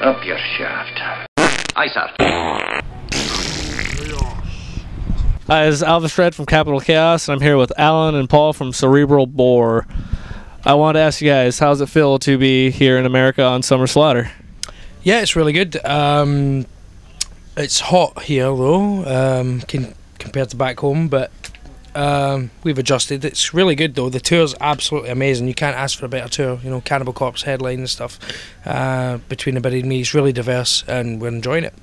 Up your shaft. Aye, sir. Hi, this is ALVAREZ from Capital Chaos, and I'm here with Alan and Paul from CEREBRAL BORE. I wanted to ask you guys, how does it feel to be here in America on Summer Slaughter? Yeah, it's really good. It's hot here though, compared to back home, but we've adjusted. It's really good though. The tour's absolutely amazing. You can't ask for a better tour. You know, Cannibal Corpse headline and stuff. Between the Buried and Me, it's really diverse, and we're enjoying it.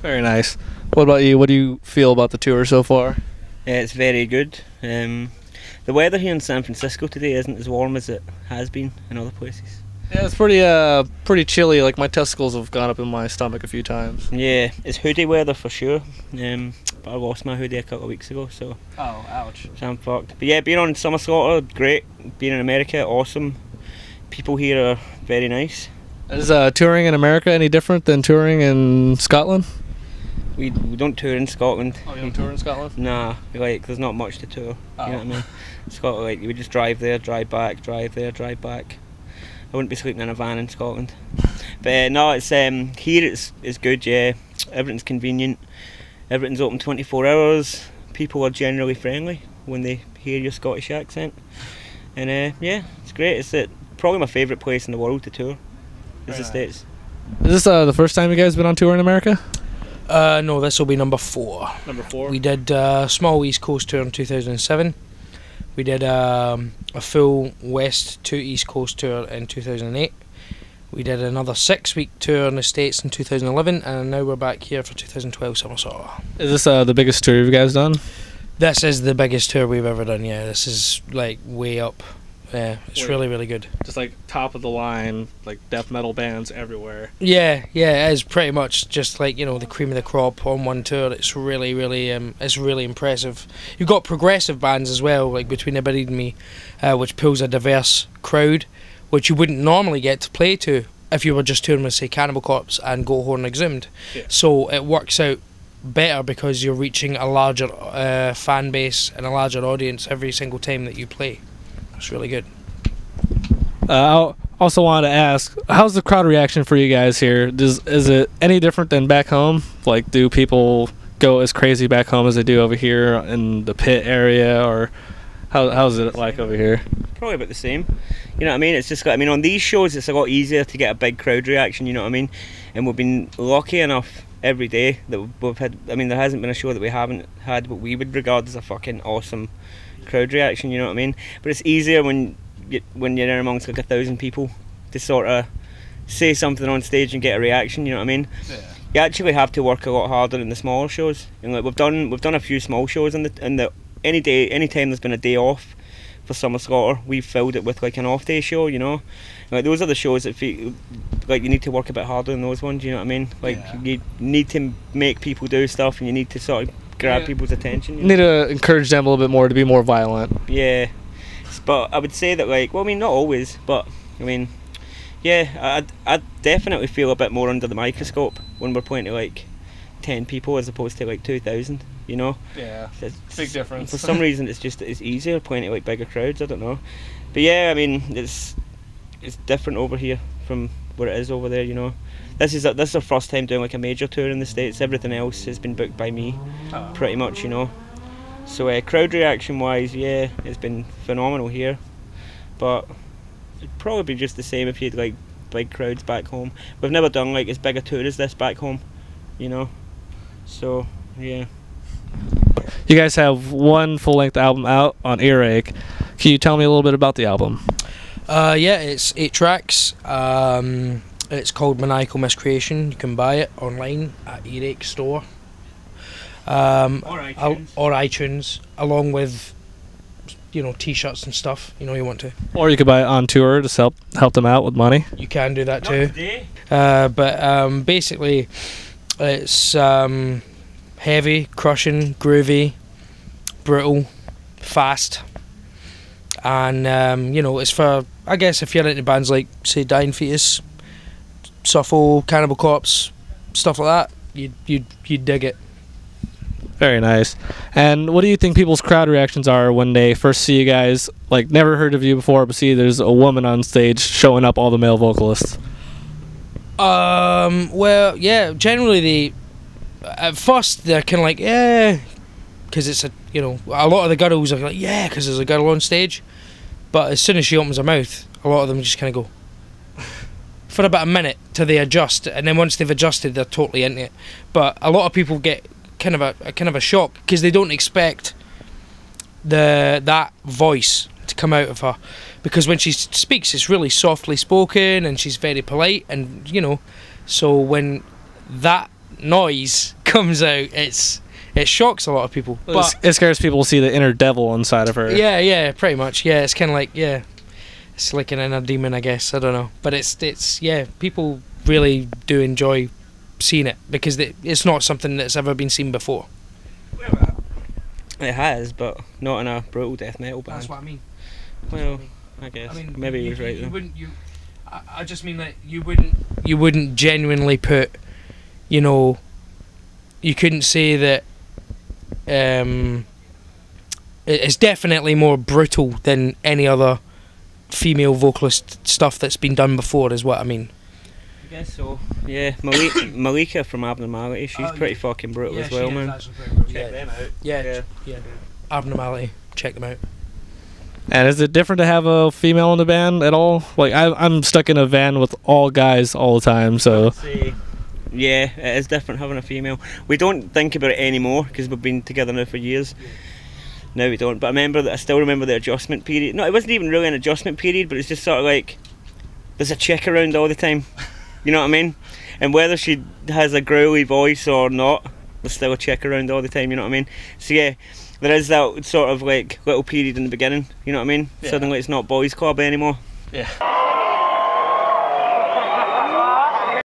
Very nice. What about you? What do you feel about the tour so far? Yeah, it's very good. The weather here in San Francisco today isn't as warm as it has been in other places. Yeah, it's pretty chilly. Like, my testicles have gone up in my stomach a few times. Yeah, it's hoodie weather for sure. But I lost my hoodie a couple of weeks ago, so. Oh, ouch. So I'm fucked. But yeah, being on Summer Slaughter, great. Being in America, awesome. People here are very nice. Is touring in America any different than touring in Scotland? We don't tour in Scotland. Oh, you don't tour in Scotland? Nah, like there's not much to tour. Oh. You know what I mean? Scotland, like we just drive there, drive back, drive there, drive back. I wouldn't be sleeping in a van in Scotland. But no, it's here it's good. Yeah, everything's convenient. Everything's open 24 hours. People are generally friendly when they hear your Scottish accent. And yeah, it's great. It's probably my favourite place in the world to tour. Is the States. Is this the first time you guys been on tour in America? No, this will be number 4. Number 4? We did a small East Coast tour in 2007. We did a full West to East Coast tour in 2008. We did another 6-week tour in the States in 2011, and now we're back here for 2012 Summer Slaughter. Is this the biggest tour you guys done? This is the biggest tour we've ever done, yeah. This is like way up. Yeah, it's really, really good. Just like top of the line, like death metal bands everywhere. Yeah, it is pretty much just like, you know, the cream of the crop on one tour. It's really, really, it's really impressive. You've got progressive bands as well, like Between the Buried and Me, which pulls a diverse crowd, which you wouldn't normally get to play to if you were just touring with, say, Cannibal Corpse and Goat Horn Exhumed. Yeah. So it works out better because you're reaching a larger fan base and a larger audience every single time that you play. It's really good. I also wanted to ask, how's the crowd reaction for you guys here? Is it any different than back home? Like, do people go as crazy back home as they do over here in the pit area, or how's it like over here? Probably about the same. You know what I mean? It's just got, I mean, on these shows it's a lot easier to get a big crowd reaction, you know what I mean? And we've been lucky enough every day that we've had, I mean, there hasn't been a show that we haven't had what we would regard as a fucking awesome crowd reaction, you know what I mean? But it's easier when you're in amongst like 1,000 people to sort of say something on stage and get a reaction, you know what I mean? Yeah. You actually have to work a lot harder in the smaller shows. And like we've done a few small shows any time there's been a day off for Summer Slaughter, we've filled it with like an off day show, you know? Like those are the shows that feel like you need to work a bit harder than those ones, you know what I mean? Like you need to make people do stuff, and you need to sort of grab people's attention. You need to encourage them a little bit more to be more violent. Yeah, but I would say that, like, well, I mean, not always, but I mean, yeah, I definitely feel a bit more under the microscope when we're playing to like 10 people as opposed to like 2,000. You know? Yeah. Big difference. For some reason, it's easier playing to like bigger crowds. I don't know, but yeah, I mean, it's different over here from where it is over there. You know, this is our first time doing like a major tour in the States. Everything else has been booked by me, pretty much. You know, so crowd reaction wise, yeah, it's been phenomenal here, but it'd probably be just the same if you had like big crowds back home. We've never done like as big a tour as this back home, you know, so yeah. You guys have one full-length album out on Earache. Can you tell me a little bit about the album? Yeah, it's 8 tracks. It's called Maniacal Miscreation. You can buy it online at Earache Store. Or iTunes, along with, you know, t-shirts and stuff, you know, you want to. Or you could buy it on tour to help them out with money. You can do that too. But basically, it's heavy, crushing, groovy, brutal, fast, and you know, it's for, I guess, if you're into bands like, say, Dying Fetus, Suffo, Cannibal Corpse, stuff like that, you'd dig it. Very nice. And what do you think people's crowd reactions are when they first see you guys, like never heard of you before, but see there's a woman on stage showing up all the male vocalists? Well, yeah, generally at first they're kind of like, yeah, because it's a lot of the girls are like, yeah, because there's a girl on stage. But as soon as she opens her mouth, a lot of them just kind of go for about a minute till they adjust, and then once they've adjusted, they're totally into it. But a lot of people get kind of a shock because they don't expect that voice to come out of her, because when she speaks, it's really softly spoken and she's very polite, and so when that noise comes out, it shocks a lot of people. But it scares people to see the inner devil inside of her. Yeah, pretty much. Yeah, it's kind of like, it's like an inner demon, I guess. I don't know, but it's people really do enjoy seeing it because it's not something that's ever been seen before. It has, but not in a brutal death metal band. That's what I mean. Well, I guess maybe he was right though. I just mean that you wouldn't genuinely put, you couldn't say that. It's definitely more brutal than any other female vocalist stuff that's been done before, is what I mean. I guess so. Yeah, Malika from Abnormality, she's pretty fucking brutal as well, man. Check them out. Yeah. Abnormality, check them out. And is it different to have a female in the band at all? Like I'm stuck in a van with all guys all the time, so. Yeah, it is different having a female. We don't think about it anymore because we've been together now for years. Now we don't. But I still remember the adjustment period. No, it wasn't even really an adjustment period, but it's just sort of like there's a chick around all the time. You know what I mean? And whether she has a growly voice or not, there's still a chick around all the time. You know what I mean? So yeah, there is that sort of like little period in the beginning. You know what I mean? Yeah. Suddenly it's not boys' club anymore. Yeah.